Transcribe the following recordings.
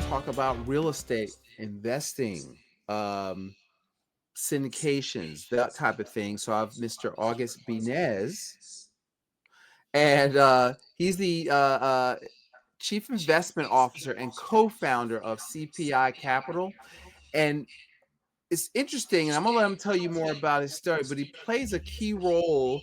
talk about real estate investing, um, syndications, that type of thing. So I've Mr. August Biniaz, and he's the chief investment officer and co-founder of CPI Capital. And it's interesting, and I'm gonna let him tell you more about his story, but he plays a key role.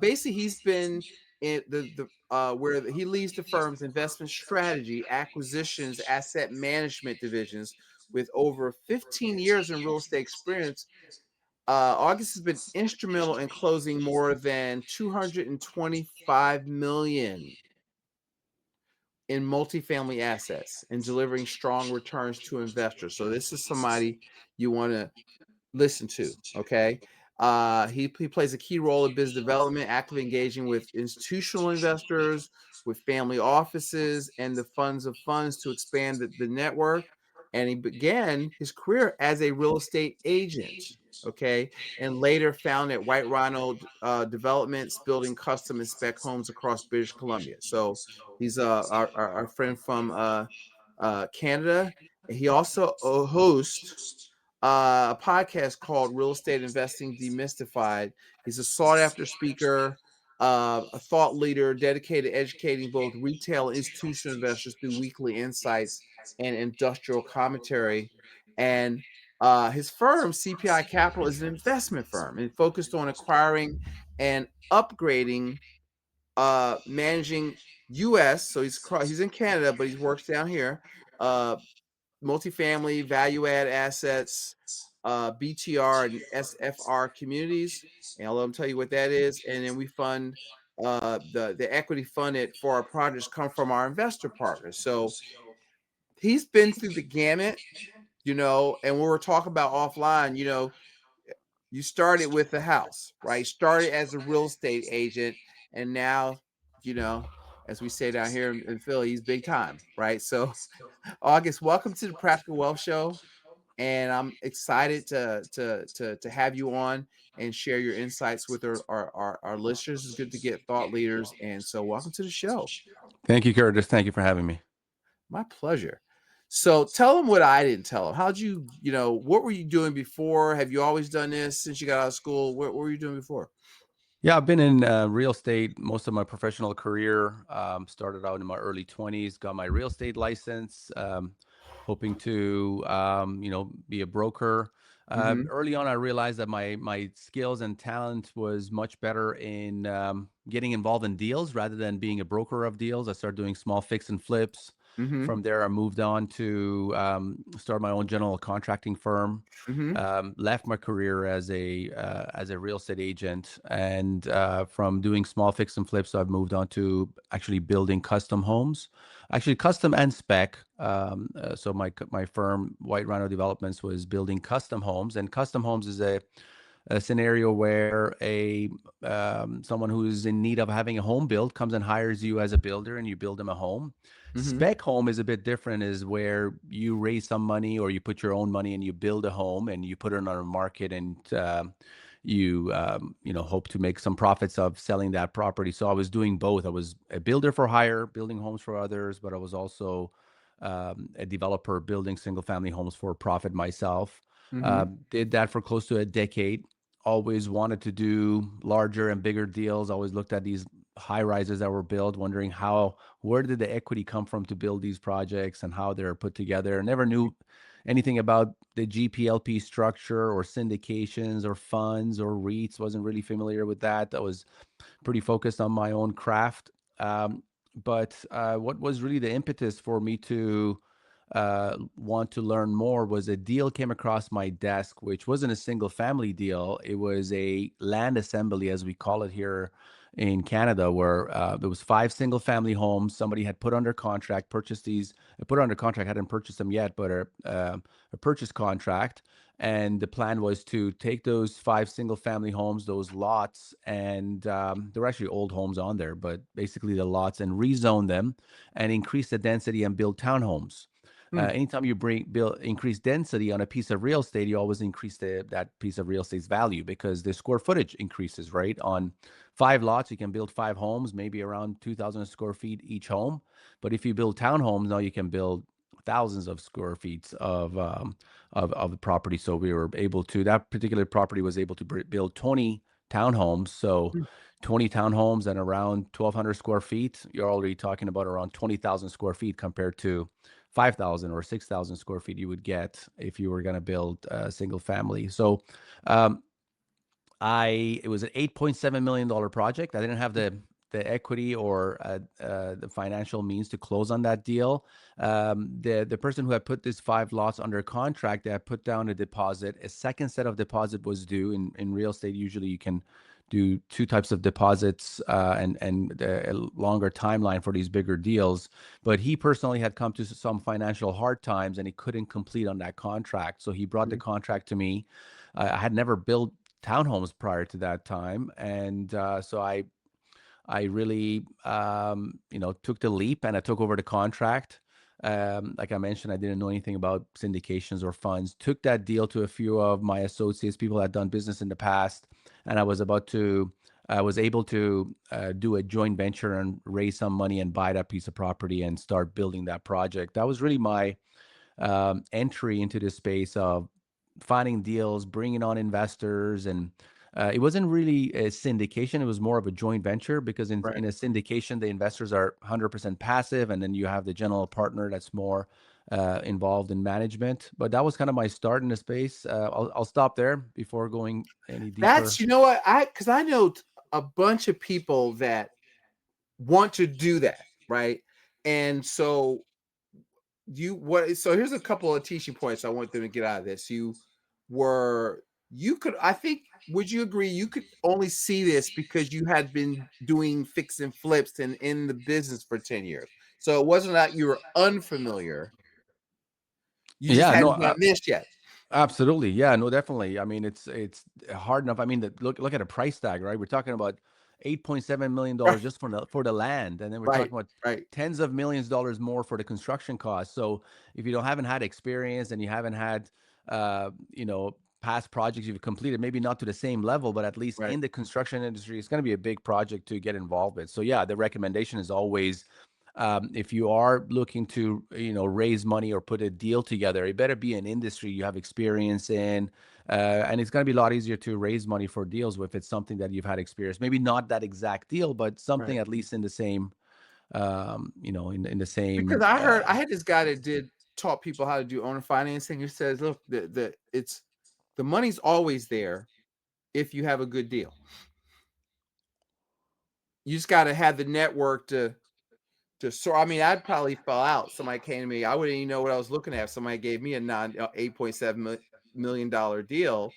Basically, he's been in the where he leads the firm's investment strategy, acquisitions, asset management divisions with over 15 years in real estate experience. August has been instrumental in closing more than 225 million in multifamily assets and delivering strong returns to investors. So this is somebody you want to listen to. Okay. He plays a key role in business development, actively engaging with institutional investors, with family offices, and the funds of funds to expand the network. And he began his career as a real estate agent. Okay. And later founded White Rhino Developments, building custom and spec homes across British Columbia. So he's our friend from Canada. He also hosts a podcast called Real Estate Investing Demystified. He's a sought after speaker, a thought leader dedicated to educating both retail and institutional investors through weekly insights and industrial commentary. And his firm, CPI Capital, is an investment firm and focused on acquiring and upgrading, managing U.S. So he's in Canada, but he works down here. Uh, Multifamily, value add assets, BTR and SFR communities. And I'll let them tell you what that is. And then we fund the equity funded for our projects come from our investor partners. So he's been through the gamut, and when we're talking about offline, you started with the house, right? Started as a real estate agent, and now, you know, as we say down here in Philly, he's big time, right? So August, welcome to the Practical Wealth Show, and I'm excited to have you on and share your insights with our listeners. It's good to get thought leaders, and so welcome to the show. Thank you, Curtis. Thank you for having me. My pleasure. So tell them what I didn't tell them. How'd what were you doing before? Have you always done this since you got out of school? What were you doing before? Yeah, I've been in real estate most of my professional career. Started out in my early 20s, got my real estate license, hoping to, be a broker. Mm-hmm. Early on, I realized that my skills and talent was much better in getting involved in deals rather than being a broker of deals. I started doing small fix and flips. Mm-hmm. From there, I moved on to start my own general contracting firm. Mm-hmm. Left my career as a real estate agent, and from doing small fix and flips, I've moved on to actually building custom homes, actually custom and spec. So my firm, White Rhino Developments, was building custom homes, and custom homes is a scenario where someone who's in need of having a home built comes and hires you as a builder, and you build them a home. Mm-hmm. Spec home is a bit different, is where you raise some money or you put your own money and you build a home and you put it on a market, and you hope to make some profits of selling that property. So I was doing both. I was a builder for hire, building homes for others, but I was also a developer building single family homes for profit myself. Mm-hmm. Did that for close to a decade. Always wanted to do larger and bigger deals. Always looked at these high rises that were built, wondering where did the equity come from to build these projects and how they're put together. Never knew anything about the GPLP structure or syndications or funds or REITs. Wasn't really familiar with that. I was pretty focused on my own craft. But what was really the impetus for me to want to learn more was a deal came across my desk, which wasn't a single family deal. It was a land assembly, as we call it here in Canada, where there was 5 single family homes. Somebody had put under contract, put under contract, hadn't purchased them yet, but a purchase contract. And the plan was to take those 5 single family homes, those lots, and there were actually old homes on there, but basically the lots, and rezone them and increase the density and build townhomes. Anytime you increase density on a piece of real estate, you always increase that piece of real estate's value, because the square footage increases, right? On 5 lots, you can build 5 homes, maybe around 2,000 square feet each home. But if you build townhomes, now you can build thousands of square feet of the property. So we were able to, that particular property was able to build 20 townhomes. So Mm. 20 townhomes and around 1,200 square feet. You're already talking about around 20,000 square feet compared to 5,000 or 6,000 square feet you would get if you were going to build a single family. So um, it was an $8.7 million project. I didn't have the equity or the financial means to close on that deal. The person who had put these 5 lots under contract, they had put down a deposit. A second set of deposit was due. In real estate, usually you can do 2 types of deposits and a longer timeline for these bigger deals. But he personally had come to some financial hard times and he couldn't complete on that contract. So he brought the Mhm. contract to me. I had never built townhomes prior to that time, and so I really took the leap and I took over the contract. Like I mentioned, I didn't know anything about syndications or funds. Took that deal to a few of my associates, people that had done business in the past, and I was able to do a joint venture and raise some money and buy that piece of property and start building that project. That was really my entry into the space of finding deals, bringing on investors, and it wasn't really a syndication. It was more of a joint venture because Right. in a syndication, the investors are 100% passive, and then you have the general partner that's more involved in management. But that was kind of my start in the space. I'll stop there before going any That's, deeper. you know what, because I know a bunch of people that want to do that, right? And so so here's a couple of teaching points I want them to get out of this. You could, I think, would you agree you could only see this because you had been doing fix and flips and in the business for 10 years. So it wasn't that you were unfamiliar. You just Yeah, no, hadn't done this yet. absolutely. Yeah, no, definitely. I mean, it's hard enough. I mean, look at a price tag, right? We're talking about $8.7 million Right, just for the land, and then we're right, talking about right, tens of millions of dollars more for the construction costs. So if you don't haven't had experience and you haven't had past projects you've completed, maybe not to the same level, but at least right, in the construction industry, it's going to be a big project to get involved with. So yeah, the recommendation is always if you are looking to raise money or put a deal together, it better be an industry you have experience in, and it's going to be a lot easier to raise money for deals if it's something that you've had experience. Maybe not that exact deal, but something right. at least in the same in the Because same I had this guy that taught people how to do owner financing. He says, look, the money's always there if you have a good deal. You just got to have the network so I mean, I'd probably fall out. Somebody came to me, I wouldn't even know what I was looking at. If somebody gave me a $8.7 million deal,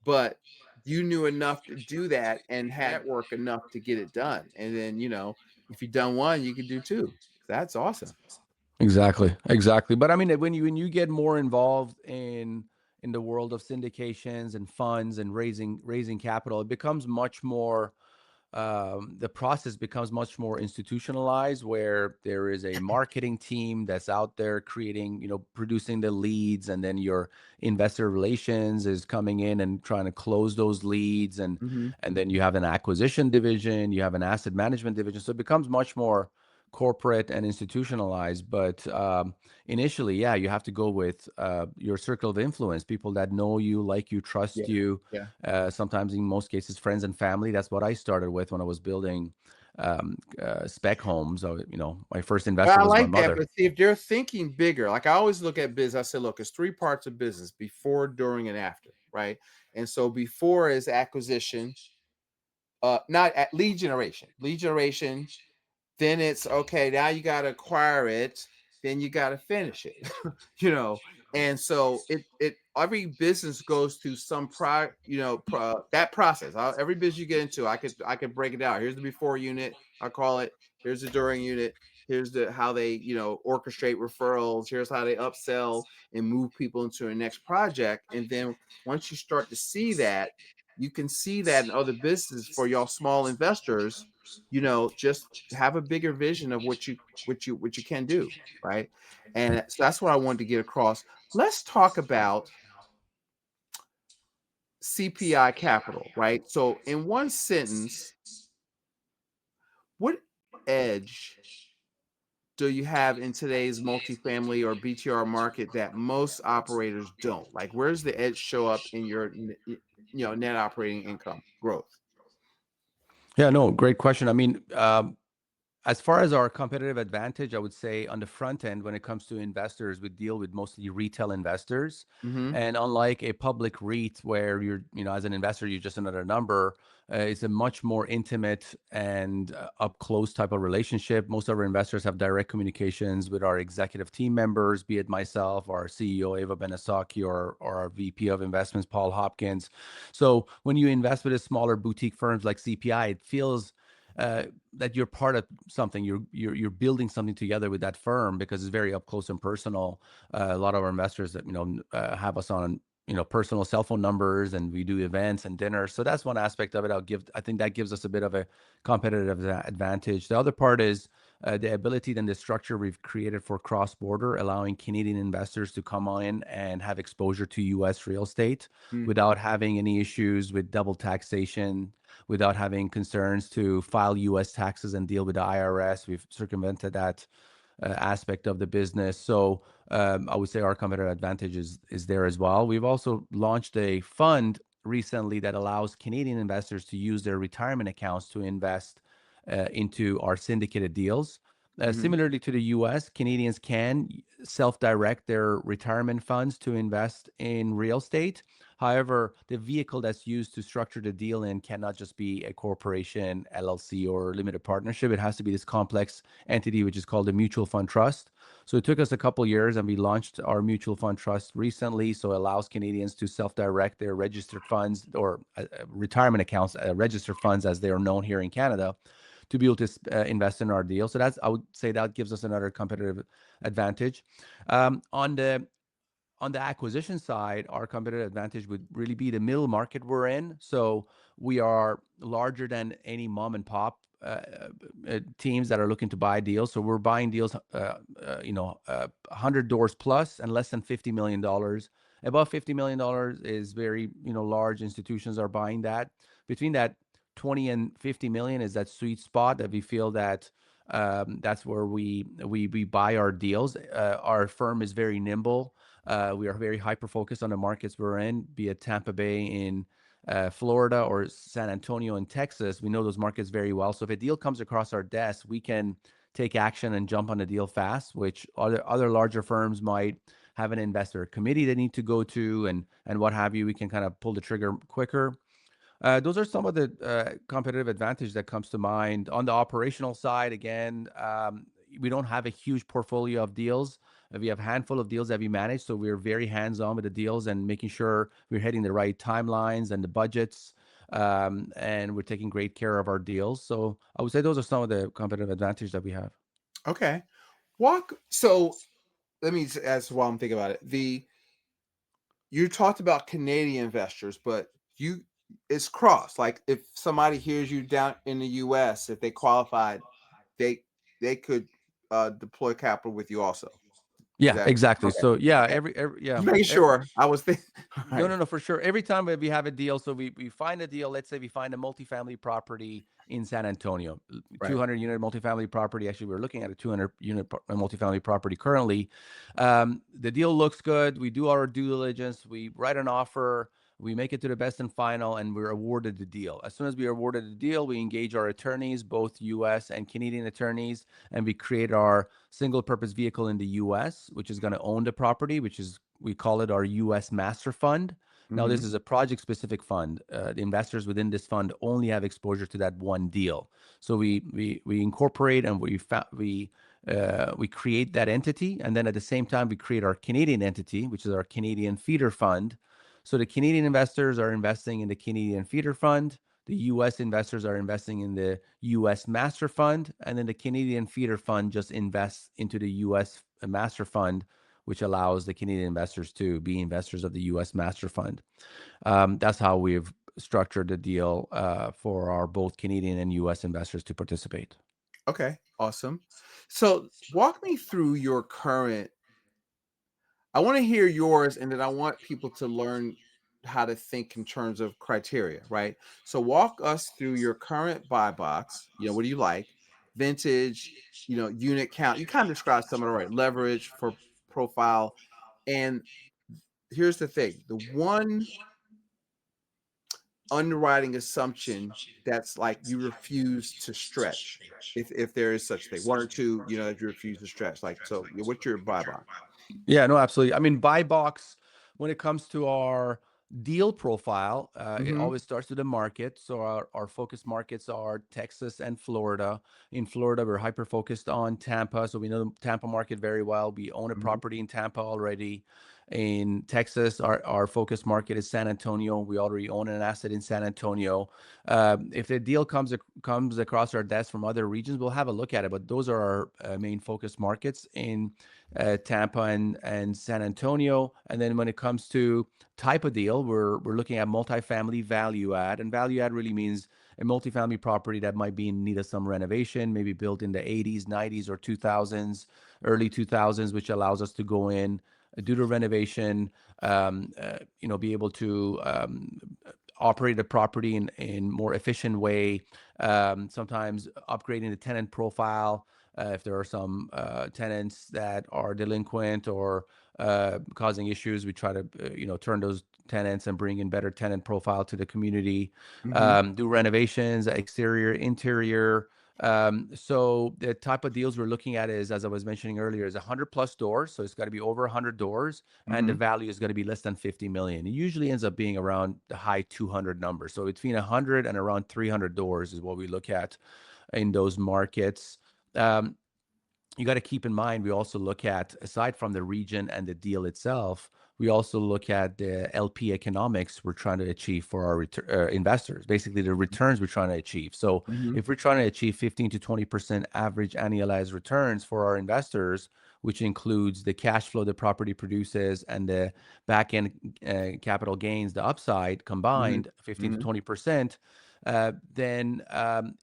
but you knew enough to do that and had network enough to get it done. And then, if you done one, you could do two. That's awesome. exactly. But I mean, when you get more involved in the world of syndications and funds and raising capital, it becomes much more the process becomes much more institutionalized, where there is a marketing team that's out there creating, producing the leads, and then your investor relations is coming in and trying to close those leads, and Mhm. and then you have an acquisition division, you have an asset management division, so it becomes much more corporate and institutionalized. But initially, yeah, you have to go with your circle of influence, people that know you, like you, Yeah. trust you, Yeah. sometimes in most cases friends and family. That's what I started with when I was building spec homes. So, my first Well, investor I was my like that, mother. but see, if they're thinking bigger, like I always look at business, I say, look, it's three parts of business: before, during, and after, right? And so before is acquisition, not at lead generation. Lead generation, then it's okay, now you got to acquire it, then you got to finish it. you know and so it every business goes through some that process. Every business you get into, I could break it down. Here's the before unit, I call it. Here's the during unit. Here's the how they orchestrate referrals. Here's how they upsell and move people into a next project. And then once you start to see that, you can see that in other businesses. For y'all small investors, just have a bigger vision of what you can do, right? And so that's what I wanted to get across. Let's talk about CPI Capital, right? So in one sentence, what edge do you have in today's multifamily or BTR market that most operators don't? Like, where's the edge show up in your, net operating income growth? Yeah, no, great question. I mean, as far as our competitive advantage, I would say on the front end, when it comes to investors, we deal with mostly retail investors. Mm-hmm. And unlike a public REIT where you're, as an investor, you're just another number, it's a much more intimate and up close type of relationship. Most of our investors have direct communications with our executive team members, be it myself, our CEO, Eva Benesaki, or our VP of investments, Paul Hopkins. So when you invest with a smaller boutique firms like CPI, it feels uh, that you're part of something. You're building something together with that firm because it's very up close and personal. A lot of our investors that have us on personal cell phone numbers, and we do events and dinners. So that's one aspect of it. I think that gives us a bit of a competitive advantage. The other part is the ability and the structure we've created for cross border, allowing Canadian investors to come on in and have exposure to U.S. real estate without having any issues with double taxation, without having concerns to file U.S. taxes and deal with the IRS. We've circumvented that aspect of the business. So I would say our competitive advantage is there as well. We've also launched a fund recently that allows Canadian investors to use their retirement accounts to invest into our syndicated deals. Mm-hmm. Similarly to the US, Canadians can self direct their retirement funds to invest in real estate. However, the vehicle that's used to structure the deal in cannot just be a corporation, LLC, or limited partnership. It has to be this complex entity, which is called a mutual fund trust. So it took us a couple years, and we launched our mutual fund trust recently. So it allows Canadians to self-direct their registered funds or retirement accounts, registered funds as they are known here in Canada, to be able to invest in our deal. So I would say that gives us another competitive advantage. On the acquisition side, our competitive advantage would really be the middle market we're in. So we are larger than any mom and pop teams that are looking to buy deals. So we're buying deals, 100 doors plus and less than $50 million. Above $50 million is very, large institutions are buying that. Between that 20 and 50 million is that sweet spot that we feel that that's where we buy our deals. Our firm is very nimble. We are very hyper focused on the markets we're in, be it Tampa Bay in Florida or San Antonio in Texas. We know those markets very well. So if a deal comes across our desk, we can take action and jump on the deal fast, which other larger firms might have an investor committee they need to go to and what have you. We can kind of pull the trigger quicker. Those are some of the competitive advantage that comes to mind. On the operational side, again, we don't have a huge portfolio of deals. We have a handful of deals that we manage, so we're very hands-on with the deals and making sure we're hitting the right timelines and the budgets, and we're taking great care of our deals. So I would say those are some of the competitive advantage that we have. Okay. So let me ask while I'm thinking about it. You talked about Canadian investors, but it's cross. Like if somebody hears you down in the US, if they qualified, they they could deploy capital with you also. Is Yeah, that exactly. okay? So yeah, Okay. yeah. Just making sure. I was thinking. All No, right. no, no, for sure. Every time we have a deal, so we find a deal, let's say we find a multifamily property in San Antonio, Right. 200 unit multifamily property. Actually, we're looking at a 200 unit multifamily property currently. The deal looks good. We do our due diligence. We write an offer. We make it to the best and final, and we're awarded the deal. As soon as we are awarded the deal, we engage our attorneys, both US and Canadian attorneys, and we create our single purpose vehicle in the US, which is going to own the property, which is we call it our US Master Fund. Now, Mm-hmm. this is a project specific fund. The investors within this fund only have exposure to that one deal. So we incorporate and we create that entity, and then at the same time we create our Canadian entity, which is our Canadian feeder fund. So the Canadian investors are investing in the Canadian feeder fund. The U.S. investors are investing in the U.S. master fund, and then the Canadian feeder fund just invests into the U.S. master fund, which allows the Canadian investors to be investors of the U.S. master fund. That's how we've structured the deal for our both Canadian and U.S. investors to participate. Okay. Awesome. So walk me through your current. I want to hear yours, and then I want people to learn how to think in terms of criteria, right? So walk us through your current buy box. What do you like? vintage, unit count. You kind of described some of the right leverage for profile. And here's the thing: the one underwriting assumption that's like you refuse to stretch, if there is such thing, one or two, that you refuse to stretch. Like, so what's your buy box? Yeah, no, absolutely. I mean, buy box, when it comes to our deal profile, it Mm-hmm. always starts with the market. So our focus markets are Texas and Florida. In Florida, we're hyper focused on Tampa. So we know the Tampa market very well. We own a Mm-hmm. property in Tampa already. In Texas, our focus market is San Antonio. We already own an asset in San Antonio. If the deal comes across our desk from other regions, we'll have a look at it. But those are our main focus markets in Tampa and San Antonio. And then when it comes to type of deal, we're looking at multifamily value add, and value add really means a multifamily property that might be in need of some renovation, maybe built in the 80s, 90s, or 2000s, early 2000s, which allows us to go in, do the renovation, be able to operate the property in more efficient way. Sometimes upgrading the tenant profile. If there are some tenants that are delinquent or causing issues, we try to turn those tenants and bring in better tenant profile to the community. Mm-hmm. Do renovations, exterior, interior. So the type of deals we're looking at is, as I was mentioning earlier, is 100 plus doors. So it's got to be over 100 doors, and the Mm-hmm. value is going to be less than 50 million. It usually ends up being around the high 200 number. So between 100 and around 300 doors is what we look at in those markets. Um, you got to keep in mind, we also look at, aside from the region and the deal itself, we also look at the LP economics we're trying to achieve for our investors, basically the returns we're trying to achieve. So Mm-hmm. if we're trying to achieve 15 to 20% average annualized returns for our investors, which includes the cash flow the property produces and the back end capital gains, the upside Mm-hmm. combined 15 to Mm-hmm. 20%, then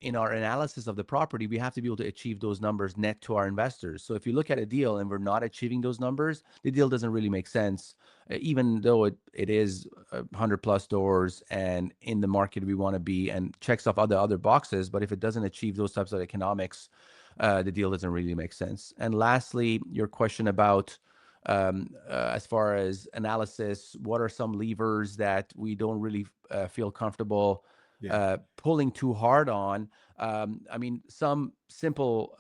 in our analysis of the property, we have to be able to achieve those numbers net to our investors. So if you look at a deal and we're not achieving those numbers, the deal doesn't really make sense, even though it is 100 plus doors and in the market we want to be and checks off other boxes. But if it doesn't achieve those types of economics, the deal doesn't really make sense. And lastly, your question about as far as analysis, what are some levers that we don't really feel comfortable Yeah. pulling too hard on? I mean, some simple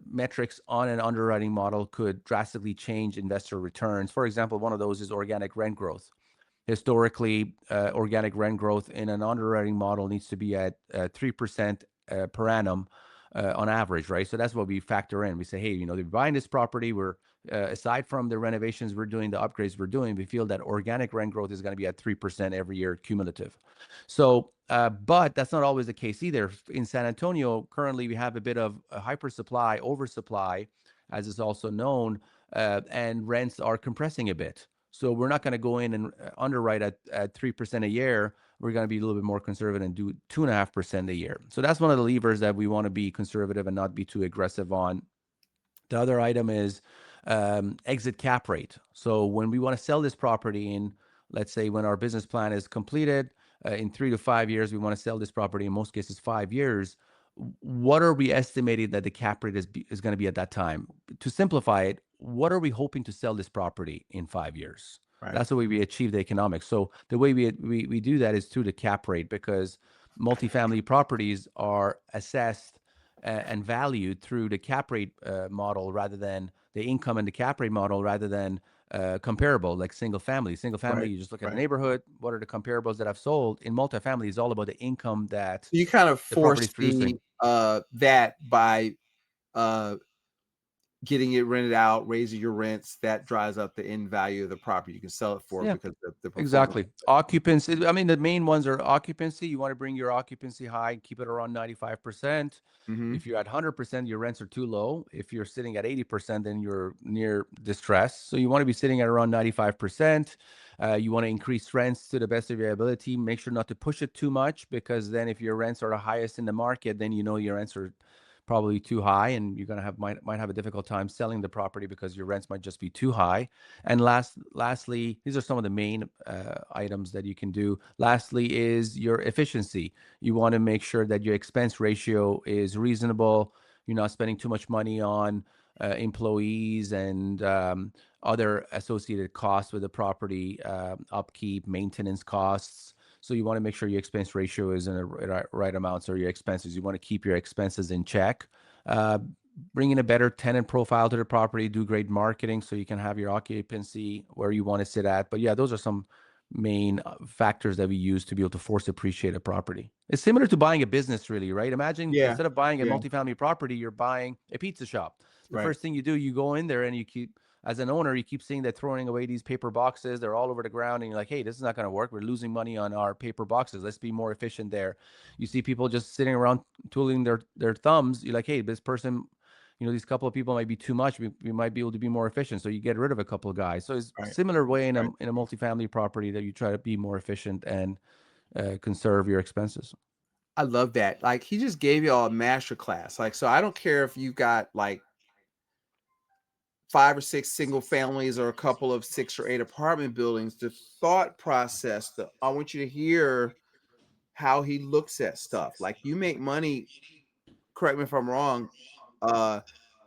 metrics on an underwriting model could drastically change investor returns. For example, one of those is organic rent growth. Historically, organic rent growth in an underwriting model needs to be at 3% per annum on average, right? So that's what we factor in. We say, hey, they're buying this property. We're aside from the renovations we're doing, the upgrades we're doing, we feel that organic rent growth is going to be at 3% every year cumulative. So, but that's not always the case either. In San Antonio, currently we have a bit of a hyper supply, oversupply, as is also known, and rents are compressing a bit. So we're not going to go in and underwrite at 3% a year. We're going to be a little bit more conservative and do 2.5% a year. So that's one of the levers that we want to be conservative and not be too aggressive on. The other item is exit cap rate. So when we want to sell this property in, let's say when our business plan is completed, in 3 to 5 years, we want to sell this property, in most cases 5 years. What are we estimating that the cap rate is going to be at that time? To simplify it, what are we hoping to sell this property in 5 years? Right. That's the way we achieve the economics. So the way we do that is through the cap rate, because multifamily properties are assessed and valued through the cap rate model rather than the income and the cap rate model rather than comparable, like single family. Single family, Right. you just look at the Right. neighborhood. What are the comparables that I've sold? In multifamily, it's all about the income that You kind of the property is foresee producing. that by uh getting it rented out, raising your rents, that drives up the end value of the property you can sell it for Yeah, because the performance. exactly. Occupancy. I mean, the main ones are occupancy. You want to bring your occupancy high, keep it around 95%. Mm-hmm. If you're at 100%, your rents are too low. If you're sitting at 80%, then you're near distress. So you want to be sitting at around 95%. You want to increase rents to the best of your ability. Make sure not to push it too much, because then if your rents are the highest in the market, then your rents are probably too high, and you're gonna have might have a difficult time selling the property because your rents might just be too high. And lastly, these are some of the main items that you can do. Lastly, is your efficiency. You want to make sure that your expense ratio is reasonable. You're not spending too much money on employees and other associated costs with the property, upkeep, maintenance costs. So you want to make sure your expense ratio is in the right amounts, or your expenses. You want to keep your expenses in check. Uh, Bring in a better tenant profile to the property. Do great marketing so you can have your occupancy where you want to sit at. But yeah, those are some main factors that we use to be able to force appreciate a property. It's similar to buying a business, really, right? Imagine Yeah. instead of buying a Yeah. multifamily property, you're buying a pizza shop. The Right. first thing you do, you go in there and you keep, as an owner, you keep seeing that throwing away these paper boxes. They're all over the ground, and you're like, hey, this is not going to work. We're losing money on our paper boxes. Let's be more efficient there. You see people just sitting around twiddling their thumbs. You're like, hey, this person, these couple of people might be too much. We might be able to be more efficient. So you get rid of a couple of guys. So it's Right. similar way in a Right. multifamily property that you try to be more efficient and conserve your expenses. I love that. Like he just gave y'all a master class. Like, so I don't care if you got like 5 or 6 single families or a couple of 6 or 8 apartment buildings. The thought process, I want you to hear how he looks at stuff. Like you make money, correct me if I'm wrong, uh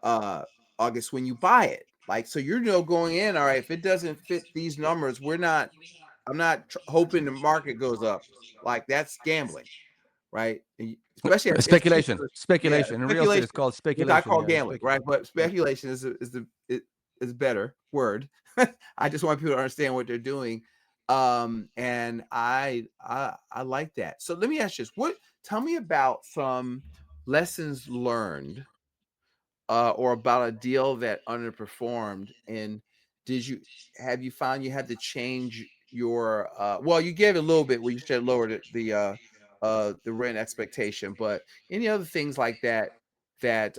uh August, when you buy it. Like, so going in, all right, if it doesn't fit these numbers, I'm not hoping the market goes up. Like that's gambling, right? Especially at this Speculation, particular, yeah, speculation. In real estate, speculation, it's called which I speculation. call Yeah, it's gambling, right? speculation. But Yeah. speculation is a better word. I just want people to understand what they're doing. And I like that. So let me ask you this. Tell me about some lessons learned, or about a deal that underperformed, and have you found you had to change your, well, you gave it a little bit where you said lower the rent expectation, but any other things like that that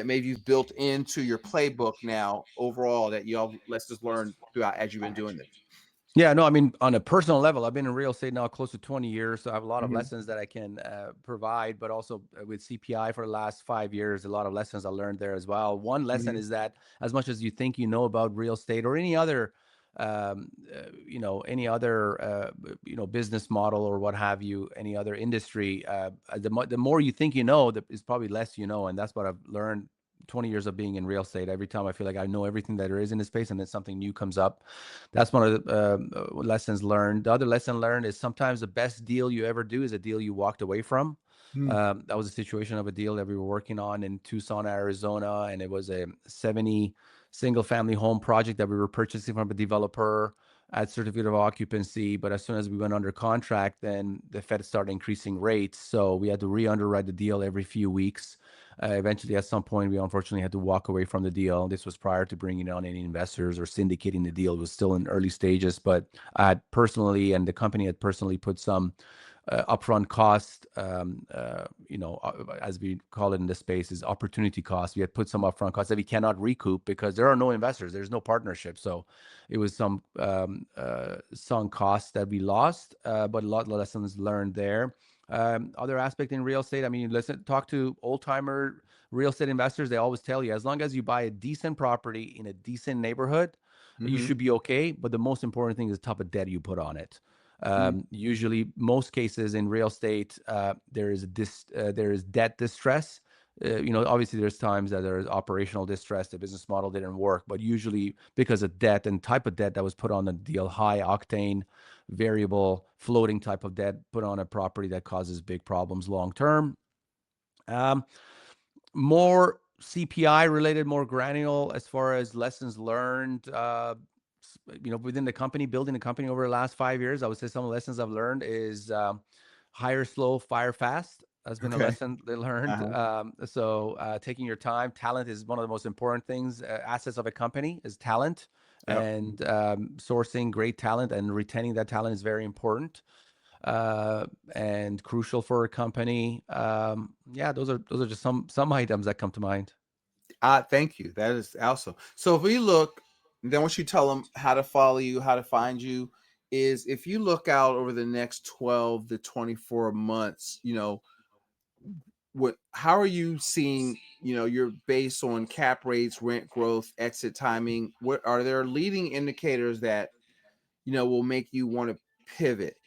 maybe you've built into your playbook now overall that y'all lessons learned throughout as you've been doing this? Yeah, no, I mean, on a personal level, I've been in real estate now close to 20 years. So I have a lot of Mhm. lessons that I can provide, but also with CPI for the last 5 years, a lot of lessons I learned there as well. One lesson Mhm. is that as much as you think you know about real estate or any other, business model or what have you, any other industry, the more you think you know, is probably less you know. And that's what I've learned 20 years of being in real estate. Every time I feel like I know everything that there is in the space, and then something new comes up. That's one of the lessons learned. The other lesson learned is sometimes the best deal you ever do is a deal you walked away from. Mm. That was a situation of a deal that we were working on in Tucson, Arizona, and it was a 70 single family home project that we were purchasing from a developer at certificate of occupancy. But as soon as we went under contract, then the Fed started increasing rates. So we had to re-underwrite the deal every few weeks. Eventually, at some point, we unfortunately had to walk away from the deal. This was prior to bringing on any investors or syndicating the deal. It was still in early stages, but I had personally, and the company had personally put some upfront cost, as we call it in the space, is opportunity cost. We had put some upfront costs that we cannot recoup because there are no investors, there's no partnership. So it was some sunk costs that we lost, but a lot of lessons learned there. Other aspect in real estate, I mean, talk to old timer real estate investors. They always tell you, as long as you buy a decent property in a decent neighborhood, you Mhm. should be okay. But the most important thing is the type of debt you put on it. Mm. Usually, most cases in real estate, there is debt distress. Obviously, there's times that there is operational distress. The business model didn't work, but usually because of debt and type of debt that was put on the deal, high octane, variable, floating type of debt put on a property that causes big problems long term. Um, More CPI related, more granular as far as lessons learned. Within the company, building the company over the last 5 years, I would say some of the lessons I've learned is hire slow, fire fast. Has been a Okay. lesson they learned. Uh-huh. Taking your time, talent is one of the most important things. Assets of a company is talent, Yep. and sourcing great talent and retaining that talent is very important and crucial for a company. Yeah, those are just some items that come to mind. Thank you. That is awesome. So if we look, then once you tell them how to follow you, how to find you, is if you look out over the next 12 to 24 months, what how are you seeing, you're based on cap rates, rent growth, exit timing? What are there leading indicators that, will make you want to pivot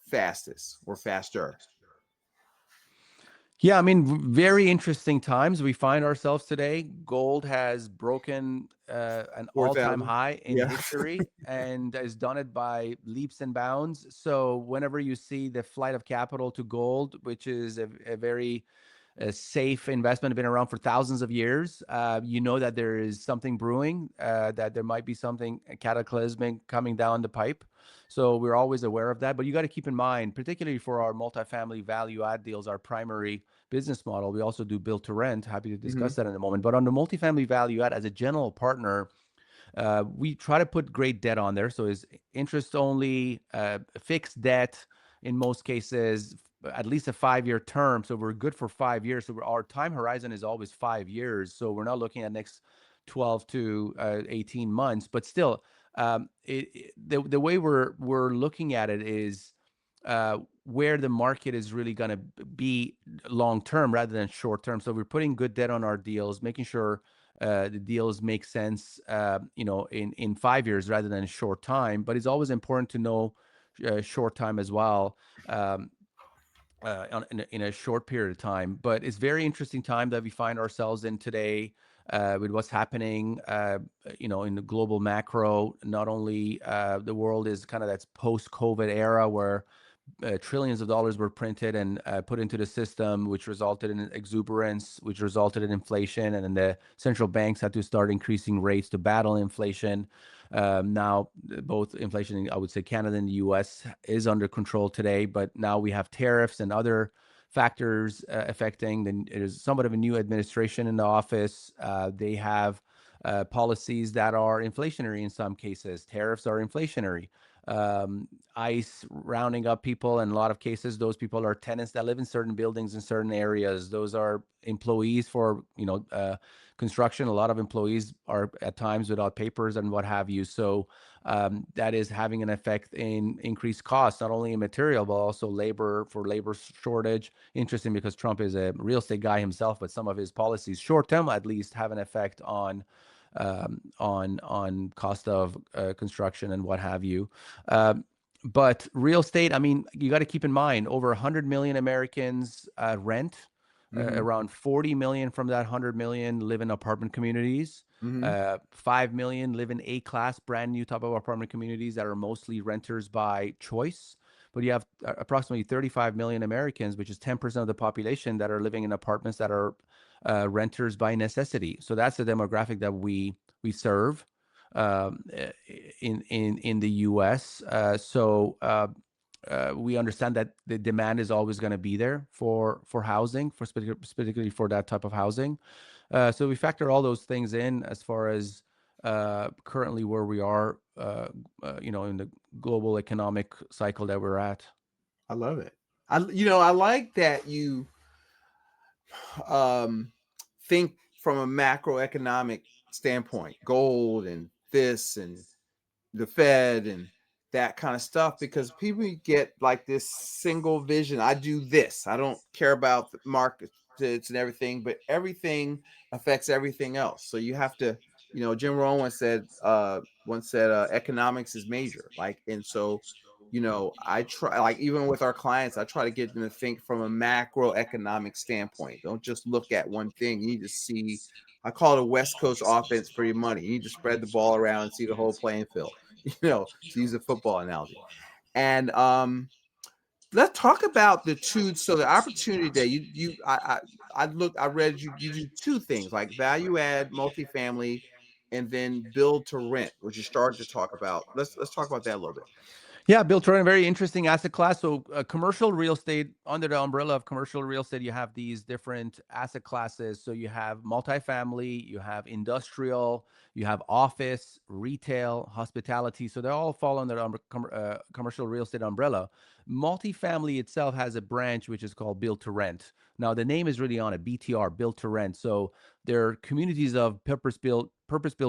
fastest or faster? Yeah, I mean, very interesting times we find ourselves today. Gold has broken an all-time 4,000? high in Yeah. history and has done it by leaps and bounds. So whenever you see the flight of capital to gold, which is a very a safe investment, been around for thousands of years, you know that there is something brewing, that there might be something cataclysmic coming down the pipe. So we're always aware of that. But you got to keep in mind, particularly for our multifamily value add deals, our primary business model, we also do build to rent. Happy to discuss Mhm. that in a moment. But on the multifamily value add, as a general partner, we try to put great debt on there. So it's interest only, fixed debt in most cases, at least a 5 year term. So we're good for 5 years. So our time horizon is always 5 years. So we're not looking at next 12 to 18 months, but still, the way we're looking at it is where the market is really going to be long term rather than short term. So we're putting good debt on our deals, making sure the deals make sense, in 5 years rather than a short time. But it's always important to know short time as well. In a short period of time. But it's very interesting time that we find ourselves in today, with what's happening, in the global macro. Not only the world is kind of that post-COVID era where trillions of dollars were printed and put into the system, which resulted in exuberance, which resulted in inflation, and then the central banks had to start increasing rates to battle inflation. Now, both inflation, I would say Canada and the US is under control today, but now we have tariffs and other factors affecting. Then there's somewhat of a new administration in the office. They have policies that are inflationary in some cases. Tariffs are inflationary. ICE rounding up people. In a lot of cases, those people are tenants that live in certain buildings in certain areas. Those are employees for, construction. A lot of employees are at times without papers and what have you. So that is having an effect in increased costs, not only in material, but also labor shortage. Interesting because Trump is a real estate guy himself, but some of his policies, short term at least, have an effect on cost of construction and what have you. But real estate, I mean, you got to keep in mind over 100 million Americans rent. Mhm. Around 40 million from that 100 million live in apartment communities. Mhm. 5 million live in A-class, brand new type of apartment communities that are mostly renters by choice. But you have approximately 35 million Americans, which is 10% of the population, that are living in apartments that are renters by necessity. So that's the demographic that we serve in the U.S. We understand that the demand is always going to be there for housing, particularly for that type of housing. So we factor all those things in as far as currently where we are, in the global economic cycle that we're at. I love it. I like that you um think from a macroeconomic standpoint, gold and this and the Fed and that kind of stuff, because people get like this single vision. I do this. I don't care about the markets and everything, but everything affects everything else. So you have to, Jim Rohn once said economics is major. Like, and so, I try, like, even with our clients, I try to get them to think from a macroeconomic standpoint. Don't just look at one thing. You need to see, I call it a West Coast offense for your money. You need to spread the ball around and see the whole playing field, to use a football analogy. And let's talk about the two. So the opportunity that I read you do two things, like value add, multifamily, and then build to rent, which you started to talk about. Let's talk about that a little bit. Yeah, built to rent, a very interesting asset class. So, commercial real estate, under the umbrella of commercial real estate, you have these different asset classes. So, you have multifamily, you have industrial, you have office, retail, hospitality. So, they all fall under the commercial real estate umbrella. Multifamily itself has a branch which is called built to rent. Now, the name is really on it, BTR, built to rent. So, they're communities of purpose built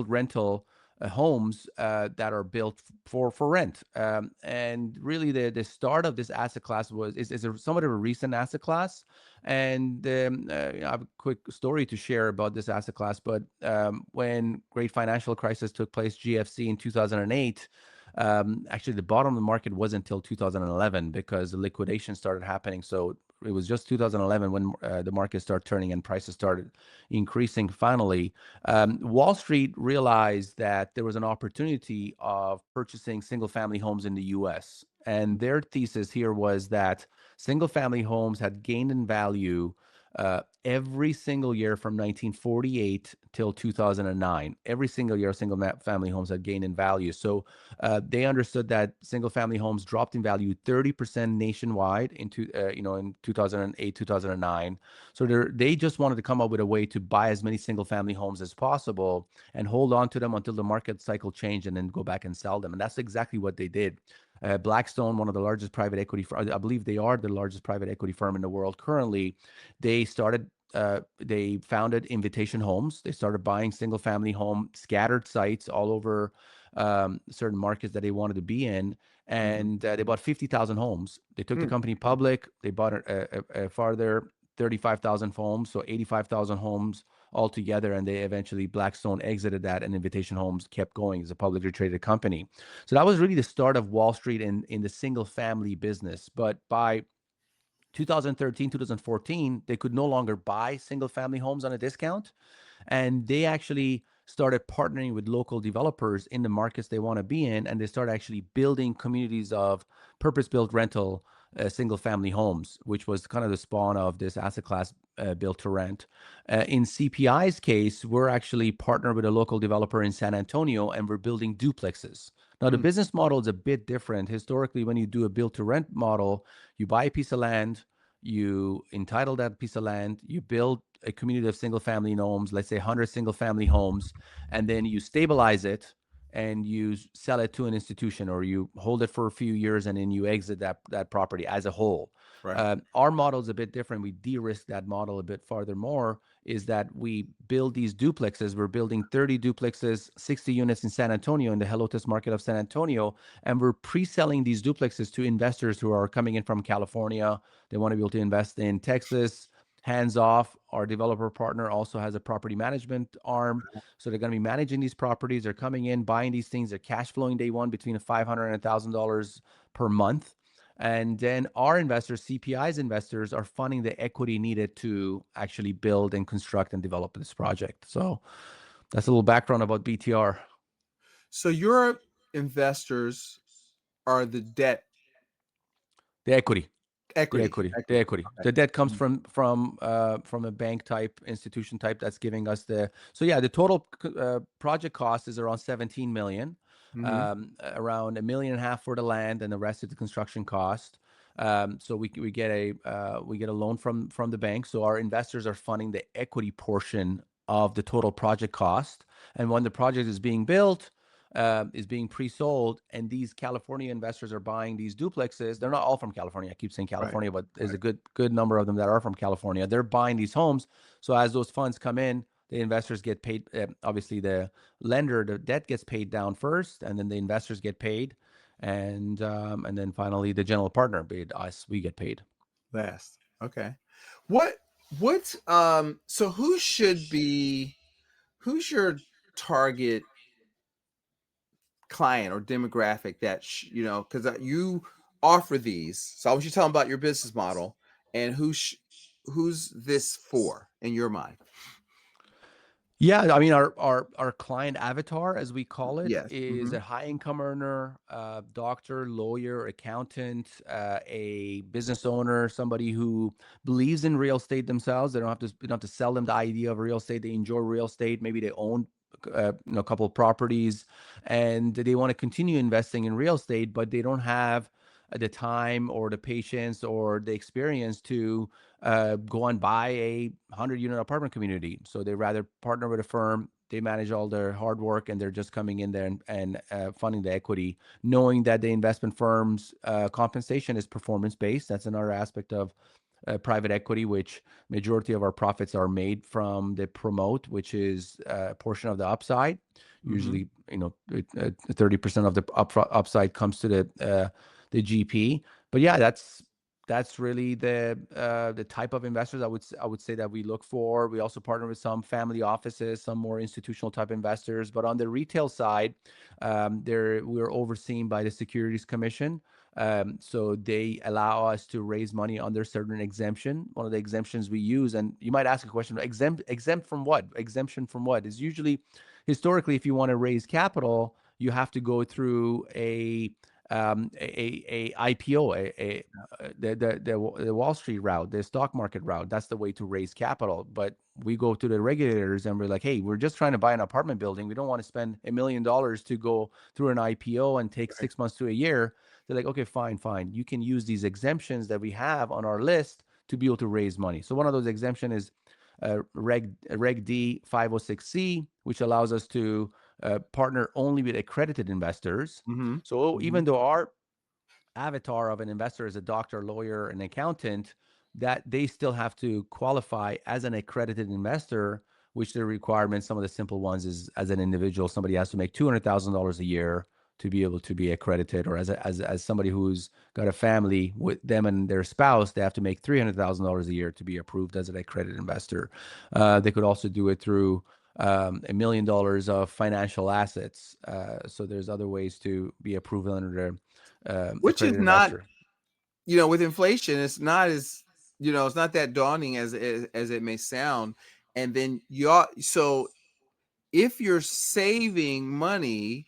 rental homes that are built for rent. And really, the start of this asset class is somewhat of a recent asset class. And I have a quick story to share about this asset class. But when great financial crisis took place, GFC in 2008. Actually, the bottom of the market wasn't until 2011 because the liquidation started happening. So it was just 2011 when the market started turning and prices started increasing finally. Wall Street realized that there was an opportunity of purchasing single family homes in the US. And their thesis here was that single family homes had gained in value every single year from 1948 till 2009. Every single year, family homes had gained in value. So they understood that single family homes dropped in value 30% nationwide in 2008, 2009. So they just wanted to come up with a way to buy as many single family homes as possible and hold on to them until the market cycle changed and then go back and sell them. And that's exactly what they did. Blackstone, one of the largest private equity, I believe they are the largest private equity firm in the world currently. They founded Invitation Homes. They started buying single family home scattered sites all over certain markets that they wanted to be in. And they bought 50,000 homes. They took the company public. They bought a farther 35,000 homes, so 85,000 homes altogether. And they eventually, Blackstone exited that, and Invitation Homes kept going as a publicly traded company. So that was really the start of Wall Street in the single family business. But by 2013, 2014, they could no longer buy single family homes on a discount. And they actually started partnering with local developers in the markets they want to be in. And they started actually building communities of purpose-built rental single family homes, which was kind of the spawn of this asset class, built to rent. In CPI's case, we're actually partnered with a local developer in San Antonio, and we're building duplexes. Now, the business model is a bit different. Historically, when you do a build to rent model, you buy a piece of land, you entitle that piece of land, you build a community of single family homes, let's say 100 single family homes, and then you stabilize it and you sell it to an institution, or you hold it for a few years and then you exit that property as a whole. Right. Our model is a bit different. We de-risk that model a bit farther more, is that we build these duplexes. We're building 30 duplexes, 60 units in San Antonio, in the Helotes market of San Antonio, and we're pre-selling these duplexes to investors who are coming in from California. They want to be able to invest in Texas, hands off. Our developer partner also has a property management arm. So they're going to be managing these properties. They're coming in, buying these things. They're cash flowing day one between $500 and $1,000 per month. And then our investors, CPI's investors, are funding the equity needed to actually build and construct and develop this project. So that's a little background about BTR. So your investors are the debt The equity. The equity. equity, the Equity. equity. Okay. The debt comes from a bank type, institution type, that's giving us the. So yeah, the total project cost is around 17 million, Mm-hmm. around $1.5 million for the land, and the rest is the construction cost. So we get a loan from the bank. So our investors are funding the equity portion of the total project cost, and when the project is being built, is being pre-sold, and these California investors are buying these duplexes. They're not all from California. I keep saying Right. California, but there's Right. a good number of them that are from California. They're buying these homes. So as those funds come in, the investors get paid. Obviously, the lender, the debt gets paid down first, and then the investors get paid, and then finally the general partner paid us. We get paid. Last. Okay. What so who's your target client or demographic that because you offer these. So I want you to tell them about your business model and who's this for in your mind. Yeah, I mean, our client avatar, as we call it, Yes. is a high income earner, doctor, lawyer, accountant, a business owner, somebody who believes in real estate themselves. They don't have to sell them the idea of real estate. They enjoy real estate. Maybe they own a couple of properties, and they want to continue investing in real estate, but they don't have the time or the patience or the experience to go and buy a 100-unit apartment community. So they rather partner with a firm. They manage all their hard work, and they're just coming in there and funding the equity, knowing that the investment firm's compensation is performance based. That's another aspect of private equity, which majority of our profits are made from the promote, which is a portion of the upside. Mm-hmm. Usually, 30% of the upside comes to the GP. But yeah, that's really the type of investors I would say that we look for. We also partner with some family offices, some more institutional type investors. But on the retail side, we're overseen by the Securities Commission. So they allow us to raise money under certain exemption. One of the exemptions we use, and you might ask a question, exempt from what? Exemption from what? Is usually historically, if you want to raise capital, you have to go through a IPO, the Wall Street route, the stock market route. That's the way to raise capital. But we go to the regulators and we're like, hey, we're just trying to buy an apartment building. We don't want to spend $1 million to go through an IPO and take Right. 6 months to a year. They're like, okay, fine. You can use these exemptions that we have on our list to be able to raise money. So one of those exemptions is Reg D 506C, which allows us to partner only with accredited investors. Mm-hmm. So Mm-hmm. even though our avatar of an investor is a doctor, lawyer, an accountant, that they still have to qualify as an accredited investor, which the requirements, some of the simple ones is as an individual, somebody has to make $200,000 a year to be able to be accredited, or as somebody who's got a family with them and their spouse, they have to make $300,000 a year to be approved as an accredited investor. They could also do it through $1 million of financial assets. So there's other ways to be approved under the Which is accredited not, investor. with inflation, it's not as, it's not that daunting as it may sound. And then so if you're saving money,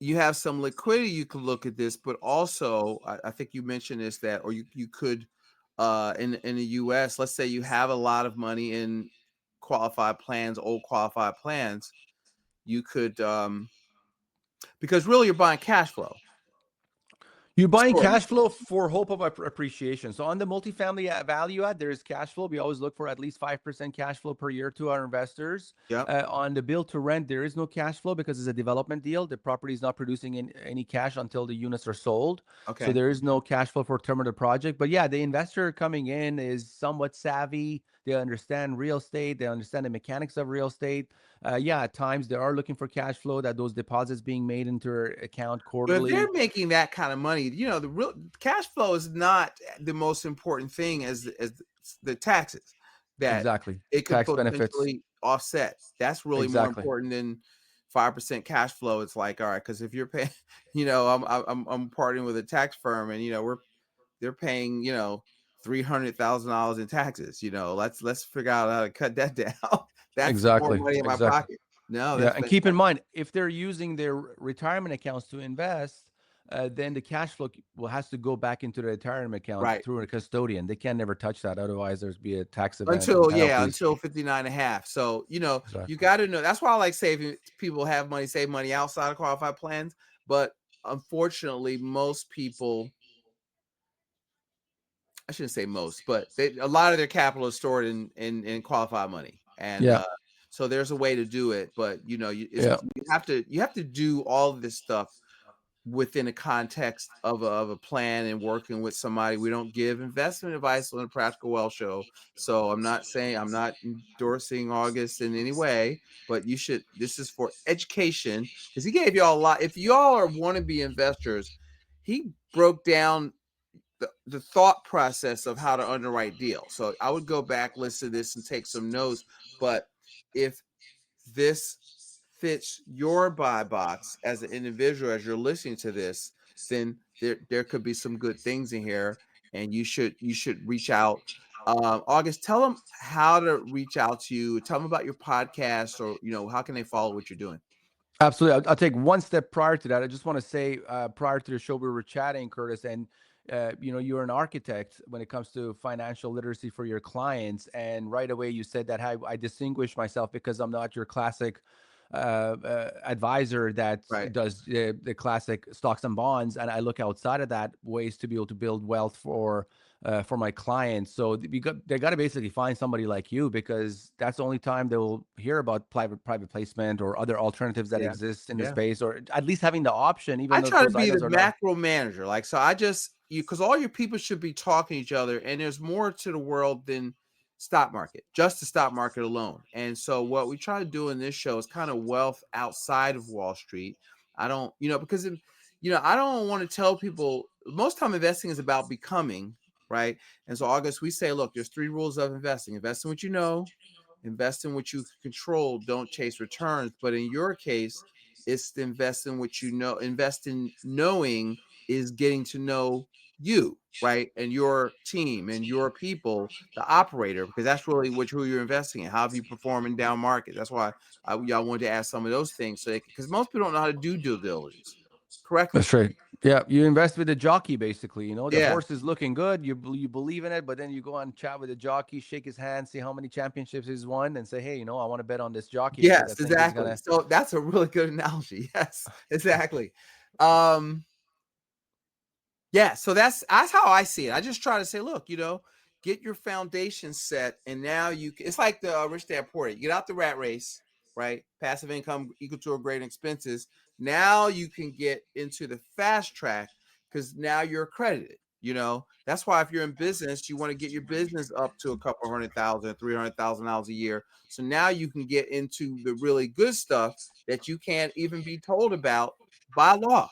you have some liquidity, you could look at this, but also I think you mentioned this, that, or you could, in the US, let's say you have a lot of money in old qualified plans, you could, because really you're buying cash flow. You're buying Story. cash flow for hope of appreciation. So on the multifamily value add, there is cash flow. We always look for at least 5% cash flow per year to our investors. Yep. On the build to rent, there is no cash flow because it's a development deal. The property is not producing any cash until the units are sold. So Okay. there is no cash flow for term of the project. But yeah, the investor coming in is somewhat savvy. They understand real estate. They understand the mechanics of real estate. Yeah, at times they are looking for cash flow, that those deposits being made into their account But if they're quarterly. making that kind of money, the real cash flow is not the most important thing as the taxes that Exactly. it could Tax benefits. potentially offset. That's really more Exactly. important than 5% cash flow. It's like, all right, because if you're paying, I'm partnering with a tax firm, and they're paying, $300,000 in taxes. Let's figure out how to cut that down. That's more Exactly. money in my Exactly. pocket. No, Yeah, that's and keep in fantastic. mind, if they're using their retirement accounts to invest, then the cash flow will has to go back into the retirement account Right. through a custodian. They can never touch that, otherwise there's be a tax event and Until, yeah, penalties. until 59 and a half. So, you Exactly. got to know. That's why I like saving. People have money, save money outside of qualified plans. But unfortunately, most people, I shouldn't say most, but a lot of their capital is stored in qualified money. And Yeah. so there's a way to do it. But, Yeah. you have to do all of this stuff within the context of a plan and working with somebody. We don't give investment advice on the Practical Wealth Show. So I'm not endorsing August in any way, but this is for education, because he gave y'all a lot. If y'all are wannabe investors, he broke down the thought process of how to underwrite deals. So I would go back, listen to this, and take some notes. But if this fits your buy box as an individual, as you're listening to this, then there could be some good things in here, and you should reach out. August, tell them how to reach out to you. Tell them about your podcast, or how can they follow what you're doing. Absolutely. I'll take one step prior to that. I just want to say, prior to the show, we were chatting, Curtis, and you're an architect when it comes to financial literacy for your clients. And right away, you said that I distinguish myself because I'm not your classic advisor that Right. does the classic stocks and bonds, and I look outside of that ways to be able to build wealth for my clients. So they got to basically find somebody like you, because that's the only time they'll hear about private placement or other alternatives that Yeah. exist in the Yeah. space, or at least having the option, even I though try to those be the items are not macro manager. Like, so I just because all your people should be talking to each other, and there's more to the world than stock market, just the stock market alone. And so what we try to do in this show is kind of wealth outside of Wall Street. I don't, because I don't want to tell people, most time investing is about becoming, right? And so August, we say, look, there's 3 rules of investing. Invest in what you know, invest in what you control, don't chase returns. But in your case, it's to invest in what you know. Invest in knowing is getting to know you, right? And your team and your people, the operator, because that's really who you're investing in. How have you performed in down markets? That's why y'all wanted to ask some of those things. So, because most people don't know how to do due diligence correctly. That's right. Yeah, you invest with the jockey basically. You know, the Yeah. horse is looking good. You believe in it, but then you go and chat with the jockey, shake his hand, see how many championships he's won, and say, hey, I want to bet on this jockey because I Yes, think he's exactly. gonna. So that's a really good analogy. Yes, exactly. Um, Yeah, so that's how I see it. I just try to say, look, get your foundation set, and now it's like the Rich Dad Poor Dad. You get out the rat race, right? Passive income equal to or greater than expenses. Now you can get into the fast track because now you're accredited. That's why if you're in business, you want to get your business up to a couple $100,000, $300,000 a year. So now you can get into the really good stuff that you can't even be told about by law.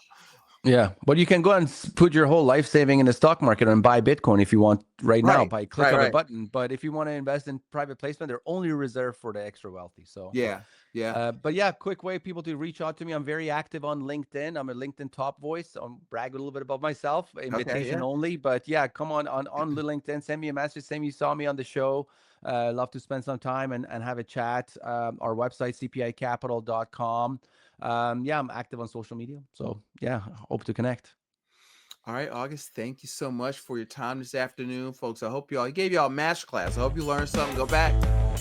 Yeah, but you can go and put your whole life saving in the stock market and buy Bitcoin if you want right now Right, by click right, of a right. button. But if you want to invest in private placement, they're only reserved for the extra wealthy. So, Yeah, yeah. but yeah, quick way people to reach out to me. I'm very active on LinkedIn. I'm a LinkedIn top voice. I'm brag a little bit about myself, Okay, invitation yeah. only. But yeah, come on the LinkedIn, send me a message. Say you saw me on the show. Love to spend some time and have a chat. Our website, cpicapital.com. Yeah, I'm active on social media. So yeah, hope to connect. All right, August, thank you so much for your time this afternoon, folks. I hope he gave y'all a match class. I hope you learned something. Go back,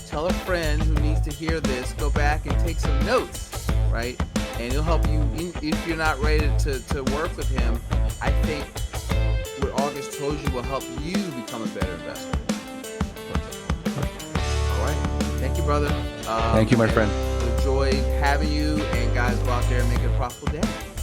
tell a friend who needs to hear this, go back and take some notes, right? And he'll help you if you're not ready to work with him. I think what August told you will help you become a better investor. All right. Thank you, brother. Thank you, my friend. Enjoyed having you, and guys, go out there and make it a profitable day.